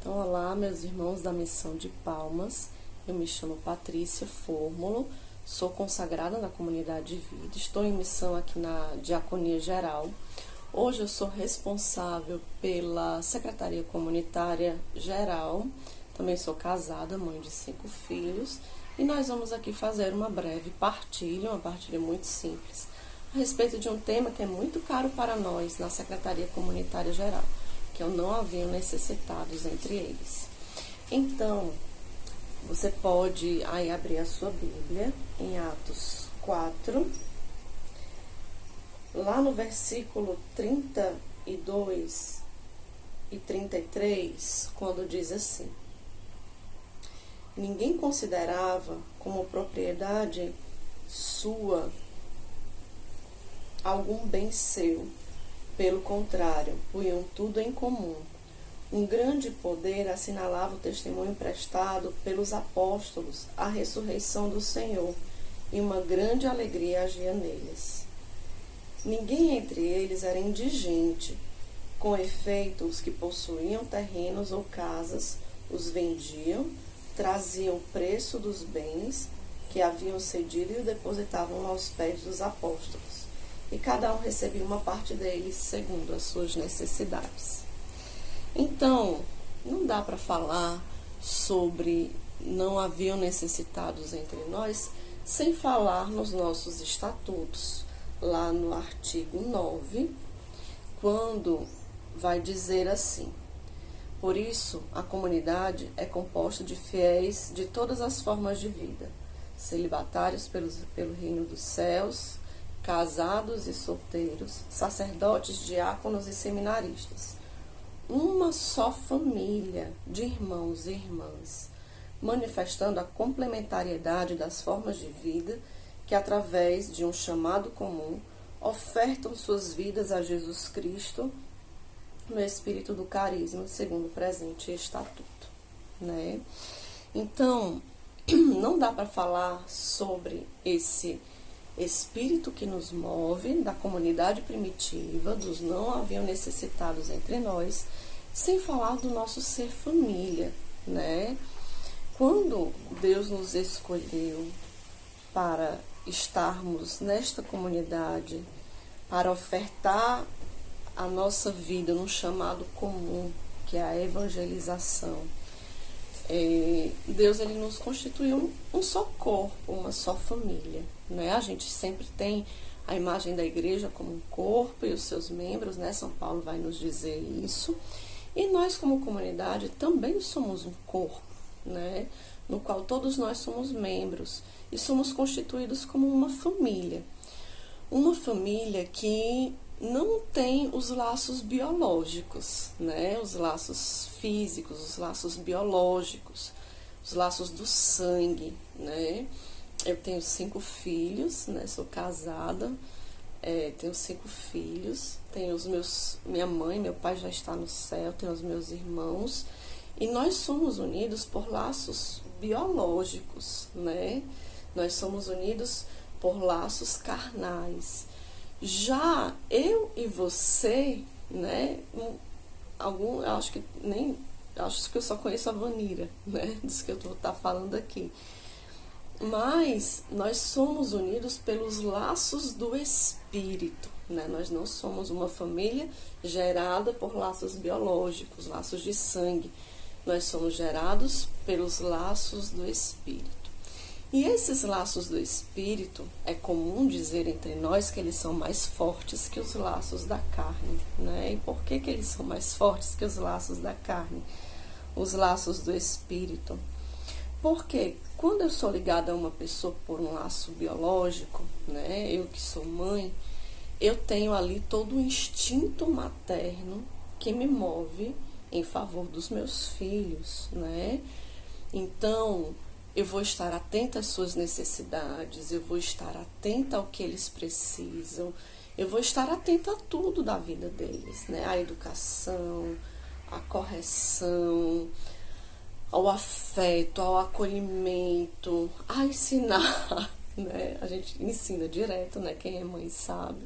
Então, olá, meus irmãos da Missão de Palmas. Eu me chamo Patrícia Fórmulo, sou consagrada na Comunidade de Vida, estou em missão aqui na Diaconia Geral. Hoje eu sou responsável pela Secretaria Comunitária Geral, também sou casada, mãe de 5 filhos, e nós vamos aqui fazer uma breve partilha, uma partilha muito simples, a respeito de um tema que é muito caro para nós na Secretaria Comunitária Geral, que eu não havia necessitados entre eles. Então, você pode aí abrir a sua Bíblia em Atos 4, lá no versículo 32 e 33, quando diz assim: ninguém considerava como propriedade sua algum bem seu. Pelo contrário, punham tudo em comum. Um grande poder assinalava o testemunho prestado pelos apóstolos à ressurreição do Senhor, e uma grande alegria agia neles. Ninguém entre eles era indigente. Com efeito, os que possuíam terrenos ou casas os vendiam, traziam o preço dos bens que haviam cedido e o depositavam aos pés dos apóstolos. E cada um recebia uma parte deles segundo as suas necessidades. Então, não dá para falar sobre não haviam necessitados entre nós sem falar nos nossos estatutos. Lá no artigo 9, quando vai dizer assim: por isso, a comunidade é composta de fiéis de todas as formas de vida, celibatários pelo reino dos céus, casados e solteiros, sacerdotes, diáconos e seminaristas. Uma só família de irmãos e irmãs, manifestando a complementariedade das formas de vida que, através de um chamado comum, ofertam suas vidas a Jesus Cristo no espírito do carisma, segundo o presente estatuto, né? Então, não dá para falar sobre esse espírito que nos move, da comunidade primitiva, dos não haviam necessitados entre nós, sem falar do nosso ser família, né? Quando Deus nos escolheu para estarmos nesta comunidade, para ofertar a nossa vida num chamado comum, que é a evangelização, Deus ele nos constituiu um só corpo, uma só família, né? A gente sempre tem a imagem da igreja como um corpo e os seus membros, né? São Paulo vai nos dizer isso. E nós, como comunidade, também somos um corpo, né? No qual todos nós somos membros e somos constituídos como uma família. Uma família que não tem os laços biológicos, né? Os laços físicos, os laços biológicos, os laços do sangue, né? Eu tenho 5 filhos, né? Sou casada, tenho 5 filhos, tenho minha mãe, meu pai já está no céu, tenho os meus irmãos, e nós somos unidos por laços biológicos, né? Nós somos unidos por laços carnais. Já eu e você, né? Acho que eu só conheço a Vanira, né? Dos que eu vou estar falando aqui. Mas nós somos unidos pelos laços do espírito, né? Nós não somos uma família gerada por laços biológicos, laços de sangue. Nós somos gerados pelos laços do espírito. E esses laços do espírito, é comum dizer entre nós que eles são mais fortes que os laços da carne, né? E por que eles são mais fortes que os laços da carne? Os laços do espírito. Porque quando eu sou ligada a uma pessoa por um laço biológico, né? Eu que sou mãe, eu tenho ali todo o instinto materno que me move em favor dos meus filhos, né? Então, eu vou estar atenta às suas necessidades, eu vou estar atenta ao que eles precisam, eu vou estar atenta a tudo da vida deles, né? A educação, a correção, ao afeto, ao acolhimento, a ensinar, né? A gente ensina direto, né? Quem é mãe sabe.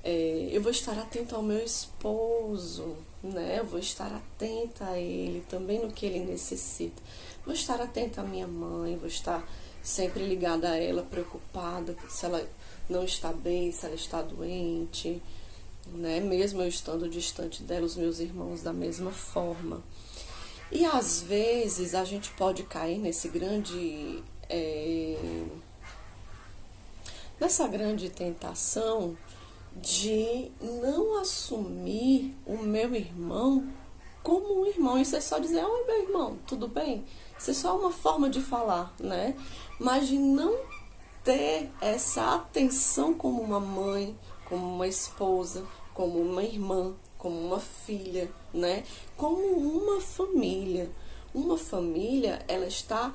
Eu vou estar atenta ao meu esposo, né? Eu vou estar atenta a ele, também no que ele necessita. Vou estar atenta à minha mãe, vou estar sempre ligada a ela, preocupada se ela não está bem, se ela está doente, né? Mesmo eu estando distante dela, os meus irmãos da mesma forma. E às vezes a gente pode cair nessa grande tentação de não assumir o meu irmão como um irmão. Isso é só dizer, oi meu irmão, tudo bem? Isso é só uma forma de falar, né? Mas de não ter essa atenção como uma mãe, como uma esposa, como uma irmã, como uma filha, né? Como uma família. Uma família, ela está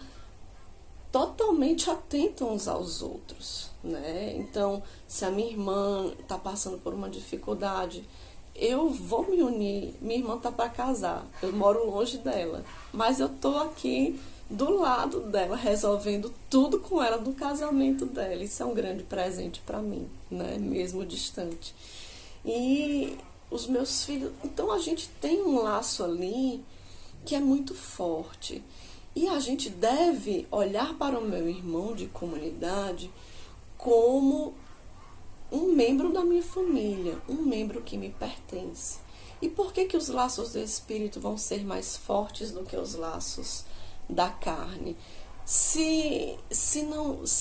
totalmente atenta uns aos outros, né? Então, se a minha irmã está passando por uma dificuldade, eu vou me unir. Minha irmã está para casar, eu moro longe dela, mas eu estou aqui do lado dela, resolvendo tudo com ela do casamento dela. Isso é um grande presente para mim, né? Mesmo distante. E os meus filhos... Então, a gente tem um laço ali que é muito forte. E a gente deve olhar para o meu irmão de comunidade como um membro da minha família, um membro que me pertence. E por que os laços do espírito vão ser mais fortes do que os laços da carne? Se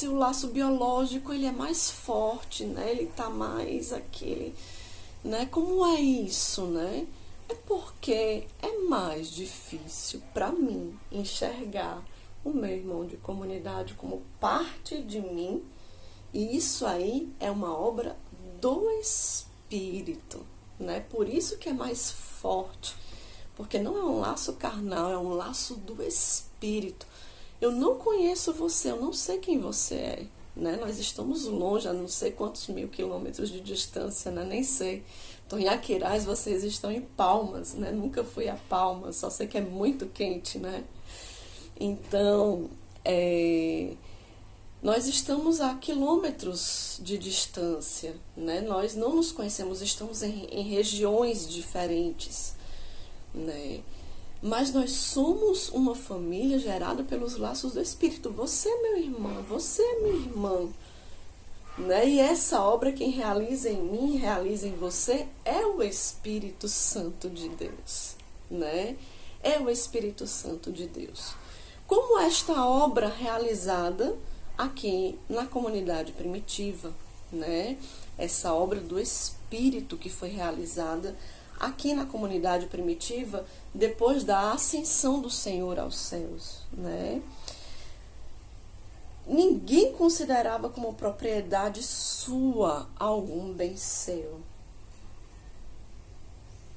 o laço biológico ele é mais forte, né? Ele está mais aquele, né? Como é isso, né? É porque é mais difícil para mim enxergar o meu irmão de comunidade como parte de mim, e isso aí é uma obra do Espírito, né? Por isso que é mais forte, porque não é um laço carnal, é um laço do Espírito. Eu não conheço você, eu não sei quem você é, né? Nós estamos longe, a não sei quantos 1000 quilômetros de distância, né? Nem sei. Estou em Aquiraz, vocês estão em Palmas, né? Nunca fui a Palmas, só sei que é muito quente, né? Então, nós estamos a quilômetros de distância, né? Nós não nos conhecemos, estamos em regiões diferentes, né? Mas nós somos uma família gerada pelos laços do Espírito. Você é meu irmão, você é minha irmã, né? E essa obra quem realiza em mim, realiza em você, é o Espírito Santo de Deus, né? É o Espírito Santo de Deus. Como esta obra realizada aqui na comunidade primitiva, né? Essa obra do Espírito que foi realizada aqui na comunidade primitiva depois da ascensão do Senhor aos céus, né? Ninguém considerava como propriedade sua algum bem seu.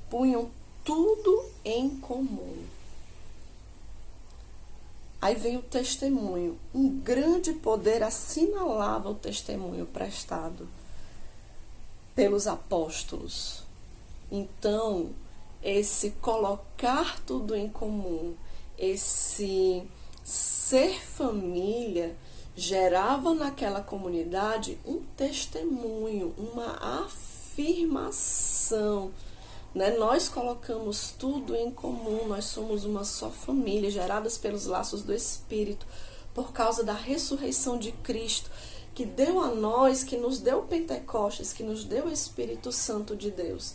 Punham tudo em comum. Aí vem o testemunho. Um grande poder assinalava o testemunho prestado pelos apóstolos. Então, esse colocar tudo em comum, esse ser família, gerava naquela comunidade um testemunho, uma afirmação, né? Nós colocamos tudo em comum, nós somos uma só família, geradas pelos laços do Espírito, por causa da ressurreição de Cristo, que deu a nós, que nos deu Pentecostes, que nos deu o Espírito Santo de Deus.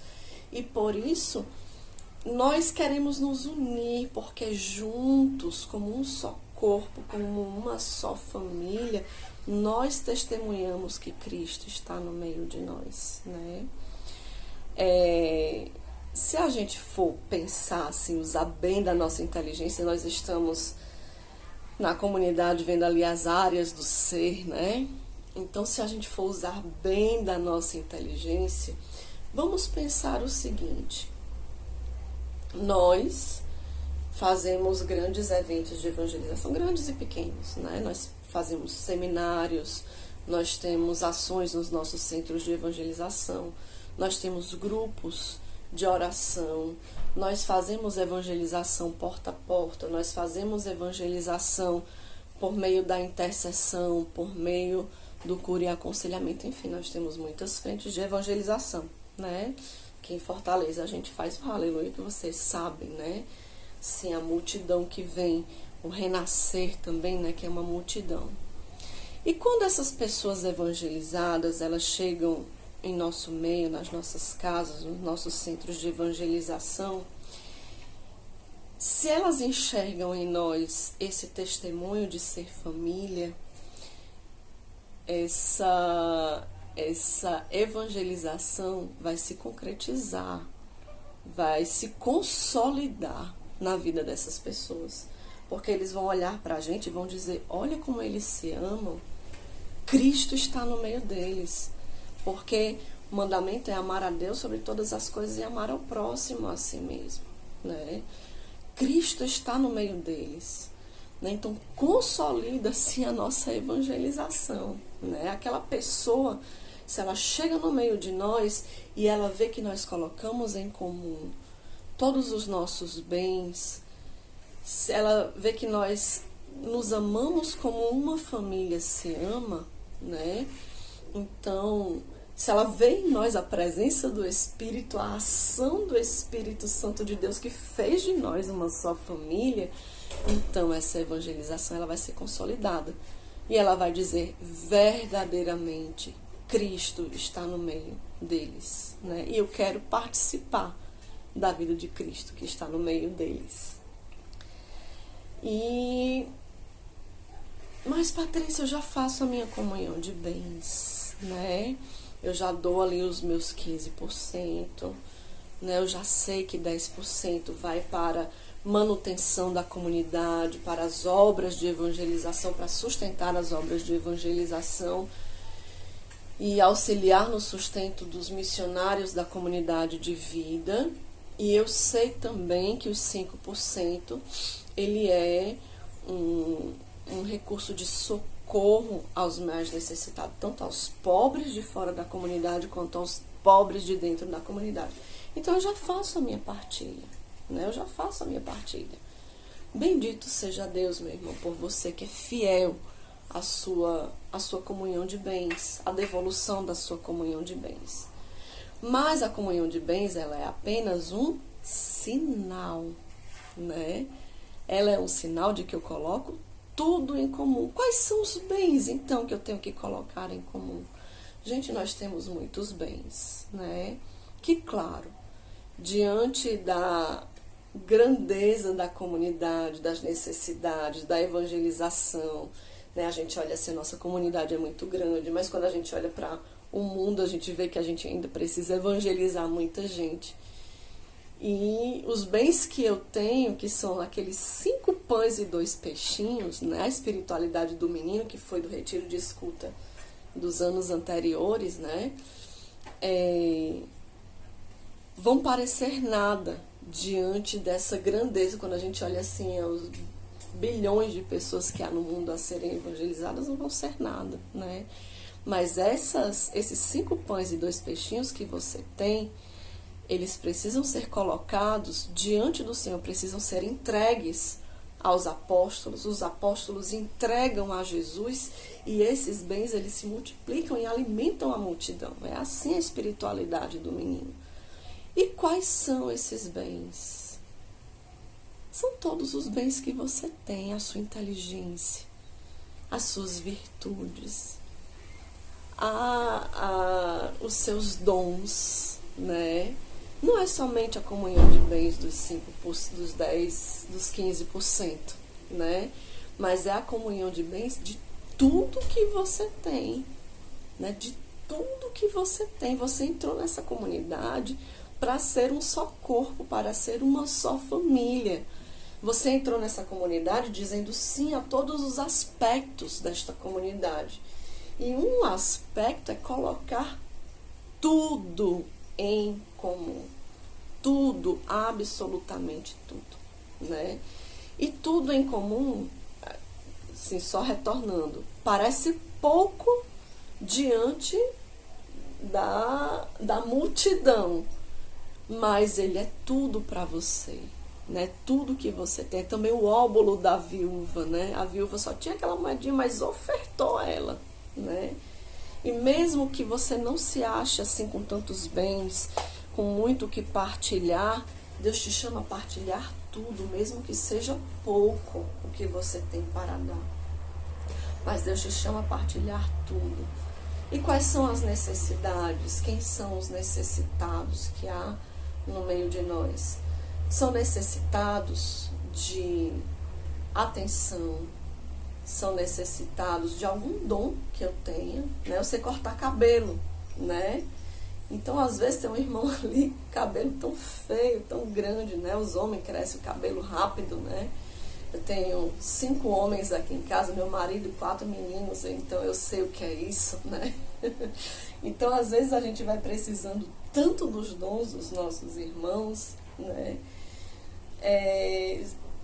E por isso, nós queremos nos unir, porque juntos, como um só corpo, como uma só família, nós testemunhamos que Cristo está no meio de nós, né? Se a gente for pensar, assim, usar bem da nossa inteligência, nós estamos na comunidade vendo ali as áreas do ser, né? Então, se a gente for usar bem da nossa inteligência, vamos pensar o seguinte: nós fazemos grandes eventos de evangelização, grandes e pequenos, né? Nós fazemos seminários, nós temos ações nos nossos centros de evangelização, nós temos grupos de oração, nós fazemos evangelização porta a porta, nós fazemos evangelização por meio da intercessão, por meio do cura e aconselhamento. Enfim, nós temos muitas frentes de evangelização, né? Que em Fortaleza a gente faz o aleluia, que vocês sabem, né? Sim, a multidão que vem, o renascer também, né? Que é uma multidão. E quando essas pessoas evangelizadas, elas chegam em nosso meio, nas nossas casas, nos nossos centros de evangelização, se elas enxergam em nós esse testemunho de ser família, essa evangelização vai se concretizar, vai se consolidar na vida dessas pessoas. Porque eles vão olhar para a gente e vão dizer, olha como eles se amam, Cristo está no meio deles. Porque o mandamento é amar a Deus sobre todas as coisas e amar ao próximo a si mesmo, né? Cristo está no meio deles, né? Então consolida-se a nossa evangelização, né? Aquela pessoa, se ela chega no meio de nós e ela vê que nós colocamos em comum todos os nossos bens, se ela vê que nós nos amamos como uma família se ama, né? Então, se ela vê em nós a presença do Espírito, a ação do Espírito Santo de Deus que fez de nós uma só família, então essa evangelização ela vai ser consolidada. E ela vai dizer, verdadeiramente, Cristo está no meio deles, né? E eu quero participar da vida de Cristo que está no meio deles. Mas, Patrícia, eu já faço a minha comunhão de bens, né? Eu já dou ali os meus 15%, né? Eu já sei que 10% vai para manutenção da comunidade, para as obras de evangelização, para sustentar as obras de evangelização e auxiliar no sustento dos missionários da comunidade de vida. E eu sei também que os 5%, ele é um recurso de socorro aos mais necessitados, tanto aos pobres de fora da comunidade, quanto aos pobres de dentro da comunidade. Então eu já faço a minha partilha, né? Eu já faço a minha partilha. Bendito seja Deus, meu irmão, por você que é fiel à sua comunhão de bens, à devolução da sua comunhão de bens. Mas a comunhão de bens, ela é apenas um sinal, né? Ela é um sinal de que eu coloco tudo em comum. Quais são os bens, então, que eu tenho que colocar em comum? Gente, nós temos muitos bens, né? Que, claro, diante da grandeza da comunidade, das necessidades, da evangelização, né? A gente olha assim, a nossa comunidade é muito grande, mas quando a gente olha para o mundo, a gente vê que a gente ainda precisa evangelizar muita gente. E os bens que eu tenho, que são aqueles 5 pães e 2 peixinhos, né? A espiritualidade do menino, que foi do retiro de escuta dos anos anteriores, né? Vão parecer nada diante dessa grandeza. Quando a gente olha assim, os bilhões de pessoas que há no mundo a serem evangelizadas, não vão ser nada, né? Mas esses 5 pães e 2 peixinhos que você tem, eles precisam ser colocados diante do Senhor, precisam ser entregues aos apóstolos. Os apóstolos entregam a Jesus e esses bens, eles se multiplicam e alimentam a multidão. É assim a espiritualidade do menino. E quais são esses bens? São todos os bens que você tem, a sua inteligência, as suas virtudes, os seus dons, né? Não é somente a comunhão de bens dos 5%, dos 10%, dos 15%, né? Mas é a comunhão de bens de tudo que você tem, né? De tudo que você tem. Você entrou nessa comunidade para ser um só corpo, para ser uma só família. Você entrou nessa comunidade dizendo sim a todos os aspectos desta comunidade. E um aspecto é colocar tudo em comum. Tudo, absolutamente tudo, né? E tudo em comum, assim, só retornando, parece pouco diante da multidão, mas ele é tudo para você, né? Tudo que você tem. Também o óbolo da viúva, né? A viúva só tinha aquela moedinha, mas ofertou ela, né? E mesmo que você não se ache assim com tantos bens, com muito o que partilhar, Deus te chama a partilhar tudo, mesmo que seja pouco o que você tem para dar. Mas Deus te chama a partilhar tudo. E quais são as necessidades? Quem são os necessitados que há no meio de nós? São necessitados de atenção, são necessitados de algum dom que eu tenha, né? Eu sei cortar cabelo, né? Então, às vezes, tem um irmão ali, cabelo tão feio, tão grande, né? Os homens crescem o cabelo rápido, né? Eu tenho 5 homens aqui em casa, meu marido e 4 meninos, então eu sei o que é isso, né? Então, às vezes, a gente vai precisando tanto dos dons dos nossos irmãos, né?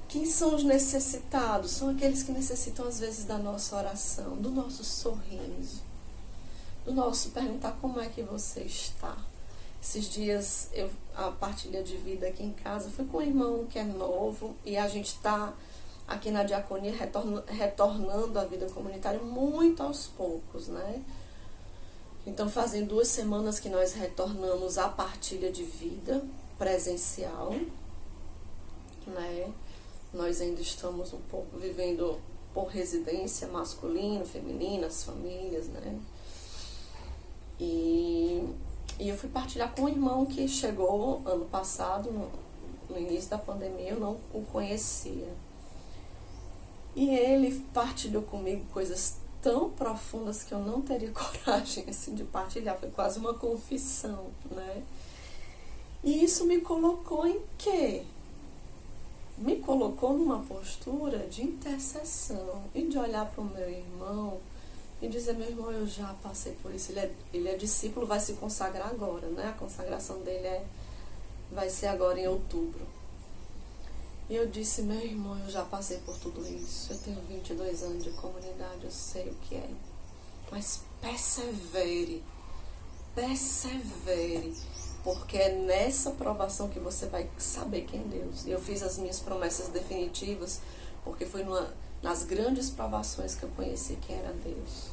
Quem são os necessitados? São aqueles que necessitam, às vezes, da nossa oração, do nosso sorriso, do nosso perguntar como é que você está. Esses dias, a partilha de vida aqui em casa foi com um irmão que é novo e a gente está aqui na diaconia retornando à vida comunitária muito aos poucos, né? Então, fazem 2 semanas que nós retornamos à partilha de vida presencial, né? Nós ainda estamos um pouco vivendo por residência masculino, feminina, as famílias, né? E eu fui partilhar com um irmão que chegou ano passado, no início da pandemia, eu não o conhecia. E ele partilhou comigo coisas tão profundas que eu não teria coragem assim, de partilhar. Foi quase uma confissão, né? E isso me colocou em quê? Me colocou numa postura de intercessão e de olhar para o meu irmão e dizer, meu irmão, eu já passei por isso. Ele é discípulo, vai se consagrar agora, né? A consagração dele vai ser agora em outubro. E eu disse, meu irmão, eu já passei por tudo isso. Eu tenho 22 anos de comunidade, eu sei o que é. Mas persevere, porque é nessa provação que você vai saber quem é Deus. E eu fiz as minhas promessas definitivas, porque foi nas grandes provações que eu conheci quem era Deus.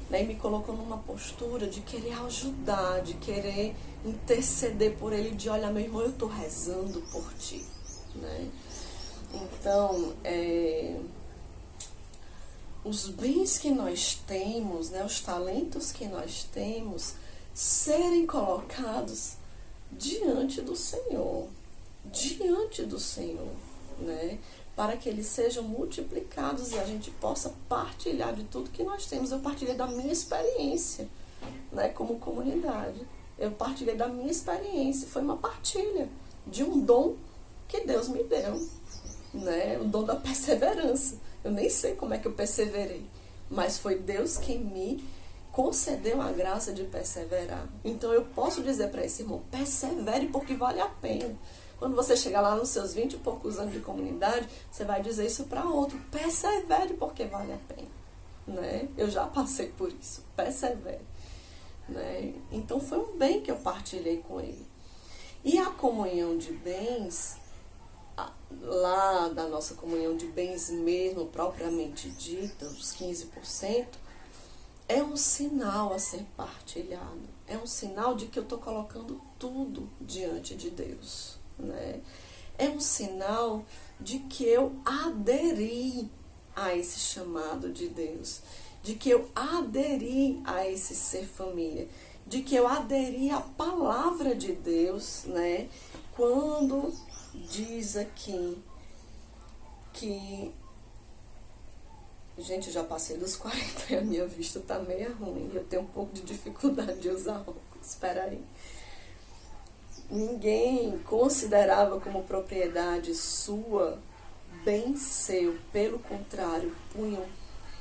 E me colocou numa postura de querer ajudar, de querer interceder por ele, de olhar, meu irmão, eu estou rezando por ti, né? Então, os bens que nós temos, né, os talentos que nós temos, serem colocados diante do Senhor, né, para que eles sejam multiplicados e a gente possa partilhar de tudo que nós temos. Eu partilhei da minha experiência, né, como comunidade. Eu partilhei da minha experiência, foi uma partilha de um dom que Deus me deu, né, o dom da perseverança. Eu nem sei como é que eu perseverei, mas foi Deus quem me concedeu a graça de perseverar. Então eu posso dizer para esse irmão, persevere porque vale a pena. Quando você chegar lá nos seus 20 e poucos anos de comunidade, você vai dizer isso para outro, persevere porque vale a pena, né? Eu já passei por isso, persevere, né? Então foi um bem que eu partilhei com ele. E a comunhão de bens, lá da nossa comunhão de bens mesmo, propriamente dita, os 15%, é um sinal a ser partilhado. É um sinal de que eu estou colocando tudo diante de Deus, né? É um sinal de que eu aderi a esse chamado de Deus, de que eu aderi a esse ser família, de que eu aderi à palavra de Deus, né? Quando diz aqui que, gente, eu já passei dos 40 e a minha vista tá meio ruim. Eu tenho um pouco de dificuldade de usar óculos. Espera aí. Ninguém considerava como propriedade sua bem seu. Pelo contrário, punham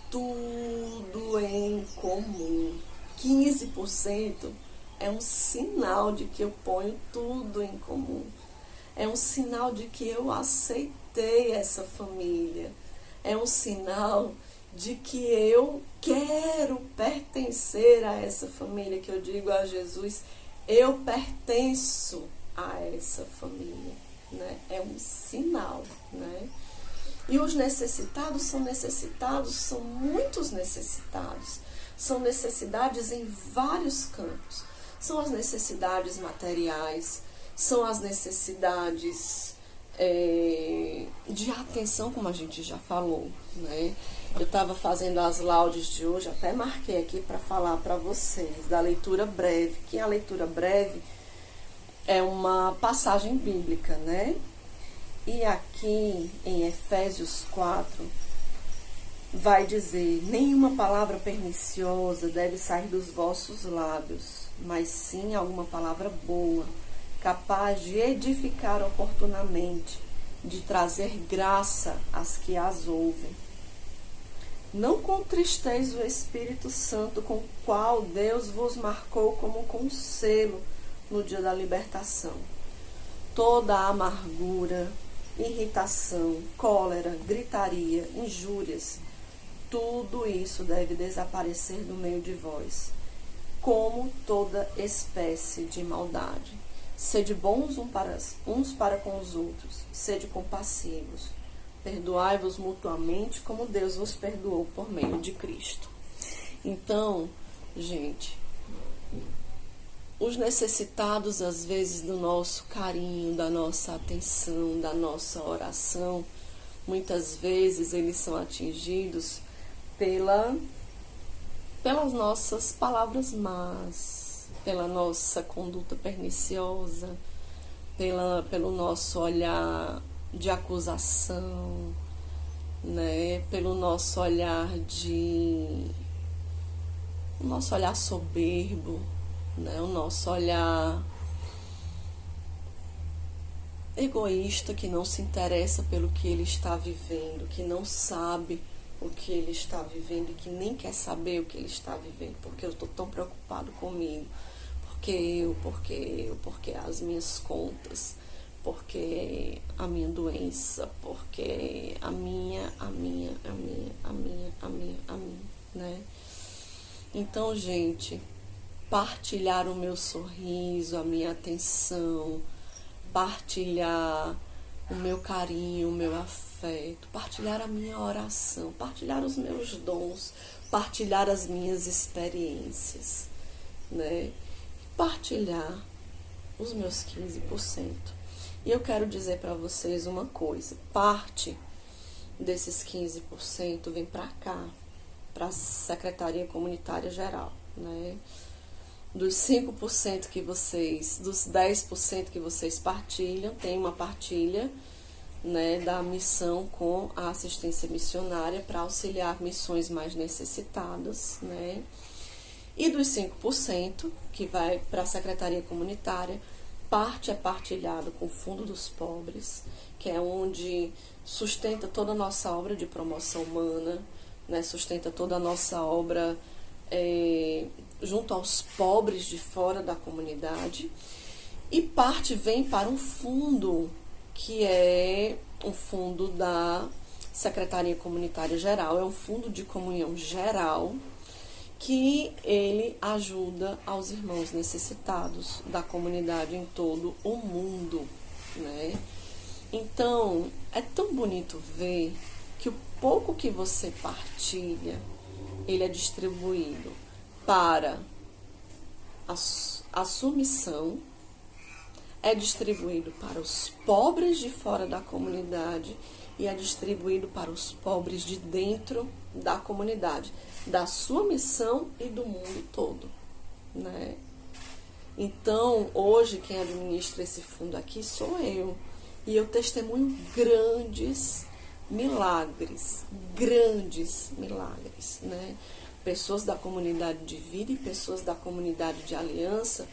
tudo em comum. 15% é um sinal de que eu ponho tudo em comum. É um sinal de que eu aceitei essa família. É um sinal de que eu quero pertencer a essa família, que eu digo a Jesus, eu pertenço a essa família, né? É um sinal, né? E os necessitados, são muitos necessitados. São necessidades em vários campos. São as necessidades materiais, são as necessidades de atenção, como a gente já falou, né? Eu estava fazendo as laudes de hoje, até marquei aqui para falar para vocês da leitura breve, que a leitura breve é uma passagem bíblica, né? E aqui em Efésios 4, vai dizer: nenhuma palavra perniciosa deve sair dos vossos lábios, mas sim alguma palavra boa, capaz de edificar oportunamente, de trazer graça às que as ouvem. Não contristeis o Espírito Santo, com o qual Deus vos marcou como com selo no dia da libertação. Toda a amargura, irritação, cólera, gritaria, injúrias, tudo isso deve desaparecer do meio de vós, como toda espécie de maldade. Sede bons uns para com os outros, sede compassivos, perdoai-vos mutuamente, como Deus vos perdoou por meio de Cristo. Então, gente, os necessitados, às vezes, do nosso carinho, da nossa atenção, da nossa oração, muitas vezes eles são atingidos pelas nossas palavras más, pela nossa conduta perniciosa, pelo nosso olhar de acusação, né? Pelo nosso olhar soberbo, né? O nosso olhar egoísta, que não se interessa pelo que ele está vivendo, que não sabe o que ele está vivendo e que nem quer saber o que ele está vivendo, porque eu estou tão preocupado comigo, porque as minhas contas, porque a minha doença, porque a minha, né? Então, gente, partilhar o meu sorriso, a minha atenção, partilhar o meu carinho, o meu afeto, partilhar a minha oração, partilhar os meus dons, partilhar as minhas experiências, né? Partilhar os meus 15%. E eu quero dizer para vocês uma coisa: parte desses 15% vem para cá, para a Secretaria Comunitária Geral, né? Dos 5% dos 10% que vocês partilham, tem uma partilha, né, da missão com a assistência missionária para auxiliar missões mais necessitadas, né? E dos 5% que vai para a Secretaria Comunitária, parte é partilhado com o Fundo dos Pobres, que é onde sustenta toda a nossa obra de promoção humana, né? Sustenta toda a nossa obra junto aos pobres de fora da comunidade, e parte vem para um fundo que é um fundo da Secretaria Comunitária Geral, é um fundo de comunhão geral, que ele ajuda aos irmãos necessitados da comunidade em todo o mundo, né? Então, é tão bonito ver que o pouco que você partilha, ele é distribuído para a sua missão, é distribuído para os pobres de fora da comunidade e é distribuído para os pobres de dentro da comunidade, da sua missão e do mundo todo, né? Então, hoje, quem administra esse fundo aqui sou eu. E eu testemunho grandes milagres, né? Pessoas da comunidade de vida e pessoas da comunidade de aliança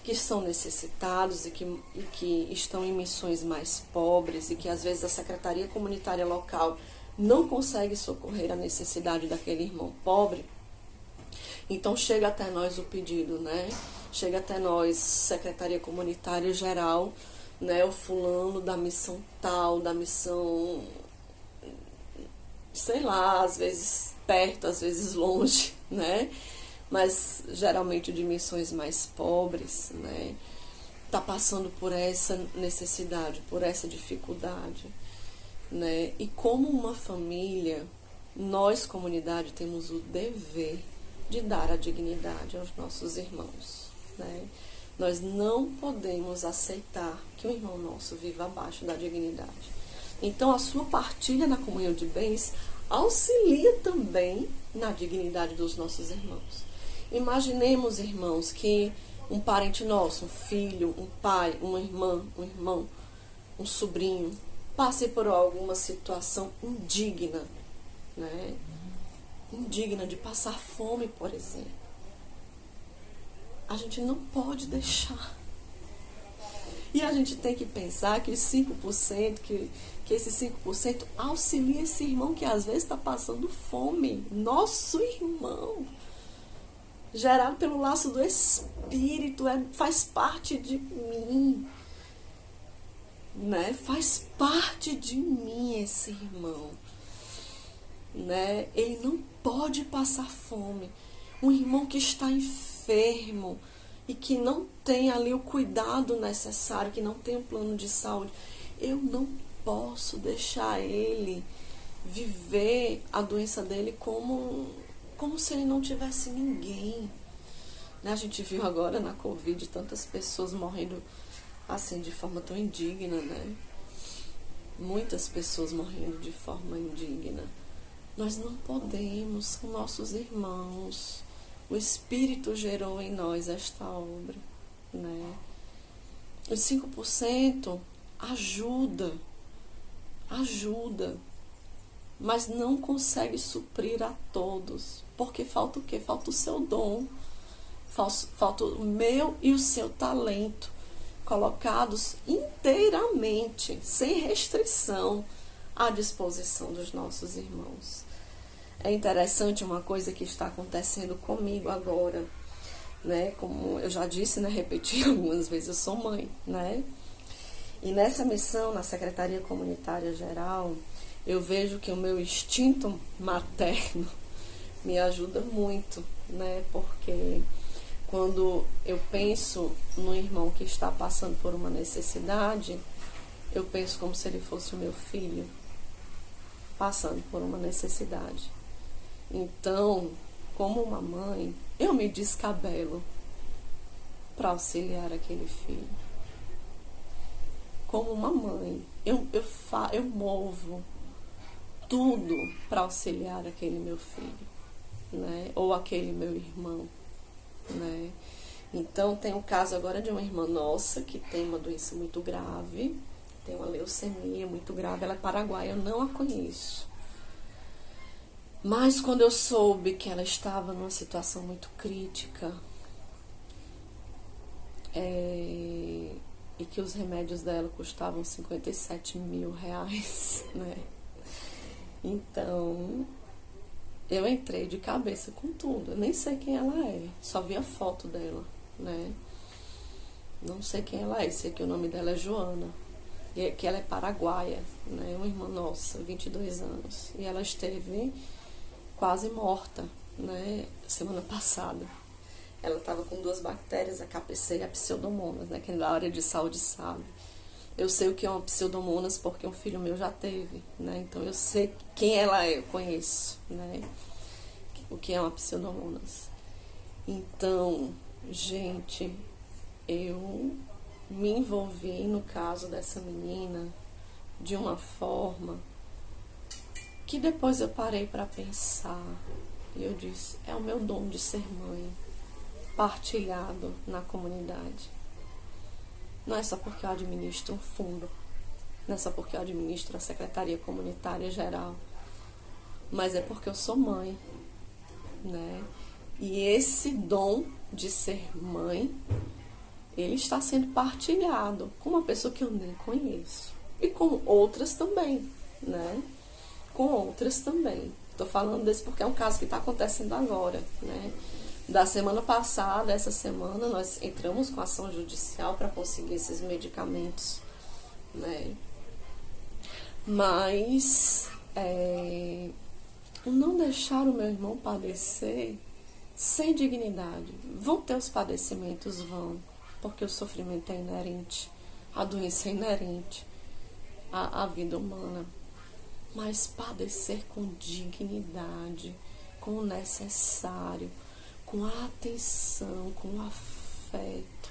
que são necessitados e que estão em missões mais pobres e que às vezes a secretaria comunitária local não consegue socorrer a necessidade daquele irmão pobre. Então chega até nós o pedido, né? Chega até nós, Secretaria Comunitária Geral, né? O fulano da missão tal, da missão, sei lá, às vezes perto, às vezes longe, né? Mas geralmente de missões mais pobres, né? Tá passando por essa necessidade, por essa dificuldade, né? E como uma família, nós, comunidade, temos o dever de dar a dignidade aos nossos irmãos, né? Nós não podemos aceitar que um irmão nosso viva abaixo da dignidade. Então, a sua partilha na comunhão de bens auxilia também na dignidade dos nossos irmãos. Imaginemos, irmãos, que um parente nosso, um filho, um pai, uma irmã, um irmão, um sobrinho, passe por alguma situação indigna, né? Indigna de passar fome, por exemplo. A gente não pode deixar. E a gente tem que pensar que os 5%, que esses 5% auxilia esse irmão que às vezes está passando fome. Nosso irmão, gerado pelo laço do Espírito, faz parte de mim. Né? Faz parte de mim esse irmão. Né? Ele não pode passar fome. Um irmão que está enfermo e que não tem ali o cuidado necessário, que não tem um plano de saúde, eu não posso deixar ele viver a doença dele como se ele não tivesse ninguém. Né? A gente viu agora na Covid tantas pessoas morrendo assim de forma tão indigna, né? Muitas pessoas morrendo de forma indigna. Nós não podemos, com nossos irmãos. O Espírito gerou em nós esta obra, né? Os 5% ajuda, mas não consegue suprir a todos. Porque falta o quê? Falta o seu dom, falta o meu e o seu talento, colocados inteiramente, sem restrição, à disposição dos nossos irmãos. É interessante uma coisa que está acontecendo comigo agora, né? Como eu já disse, né? Repeti algumas vezes, eu sou mãe, né? E nessa missão, na Secretaria Comunitária Geral, eu vejo que o meu instinto materno me ajuda muito, né? Porque quando eu penso no irmão que está passando por uma necessidade, eu penso como se ele fosse o meu filho, passando por uma necessidade. Então, como uma mãe, eu me descabelo para auxiliar aquele filho. Como uma mãe, eu movo tudo para auxiliar aquele meu filho, né? Ou aquele meu irmão, né? Então, tem um caso agora de uma irmã nossa que tem uma doença muito grave, tem uma leucemia muito grave, ela é paraguaia, eu não a conheço. Mas quando eu soube que ela estava numa situação muito crítica, e que os remédios dela custavam 57 mil reais, né? Então, eu entrei de cabeça com tudo. Eu nem sei quem ela é, só vi a foto dela, né? Não sei quem ela é, sei que o nome dela é Joana, e que ela é paraguaia, né? Uma irmã nossa, 22 anos. E ela esteve quase morta, né? Semana passada. Ela estava com 2 bactérias, a KPC e a Pseudomonas, né? Quem da área de saúde sabe. Eu sei o que é uma Pseudomonas porque um filho meu já teve, né? Então eu sei quem ela é, eu conheço, né? O que é uma Pseudomonas. Então, gente, eu me envolvi no caso dessa menina de uma forma que depois eu parei para pensar e eu disse, é o meu dom de ser mãe, partilhado na comunidade. Não é só porque eu administro um fundo, não é só porque eu administro a Secretaria Comunitária Geral, mas é porque eu sou mãe, né? E esse dom de ser mãe, ele está sendo partilhado com uma pessoa que eu nem conheço e com outras também, né? Com outras também. Estou falando desse porque é um caso que está acontecendo agora, né? Da semana passada, essa semana, nós entramos com ação judicial para conseguir esses medicamentos, né? Mas não deixar o meu irmão padecer sem dignidade. Vão ter os padecimentos, vão, porque o sofrimento é inerente, a doença é inerente à vida humana. Mas padecer com dignidade, com o necessário, com atenção, com afeto,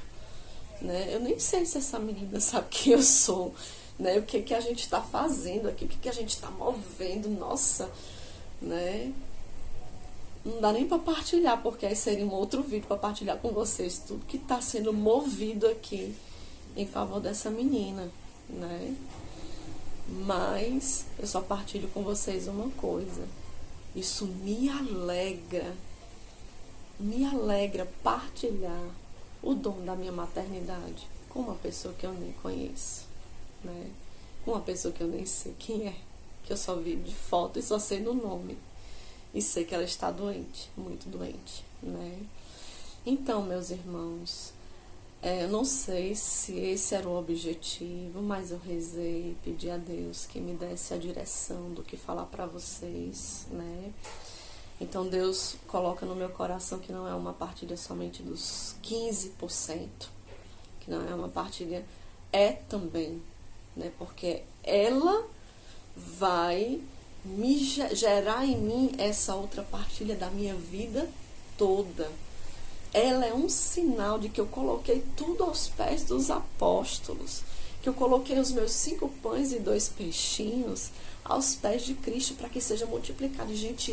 né? Eu nem sei se essa menina sabe quem eu sou, né? O que a gente está fazendo aqui, o que a gente está movendo, nossa, né? Não dá nem para partilhar, porque aí seria um outro vídeo para partilhar com vocês tudo que está sendo movido aqui em favor dessa menina, né? Mas eu só partilho com vocês uma coisa. Isso me alegra partilhar o dom da minha maternidade com uma pessoa que eu nem conheço, né? Com uma pessoa que eu nem sei quem é, que eu só vi de foto e só sei do nome. E sei que ela está doente, muito doente, né? Então, meus irmãos, eu não sei se esse era o objetivo, mas eu rezei e pedi a Deus que me desse a direção do que falar para vocês, né? Então, Deus coloca no meu coração que não é uma partilha somente dos 15%, que não é uma partilha, é também, né? Porque ela vai gerar em mim essa outra partilha da minha vida toda. Ela é um sinal de que eu coloquei tudo aos pés dos apóstolos, que eu coloquei os meus 5 pães e 2 peixinhos aos pés de Cristo para que seja multiplicado. Gente,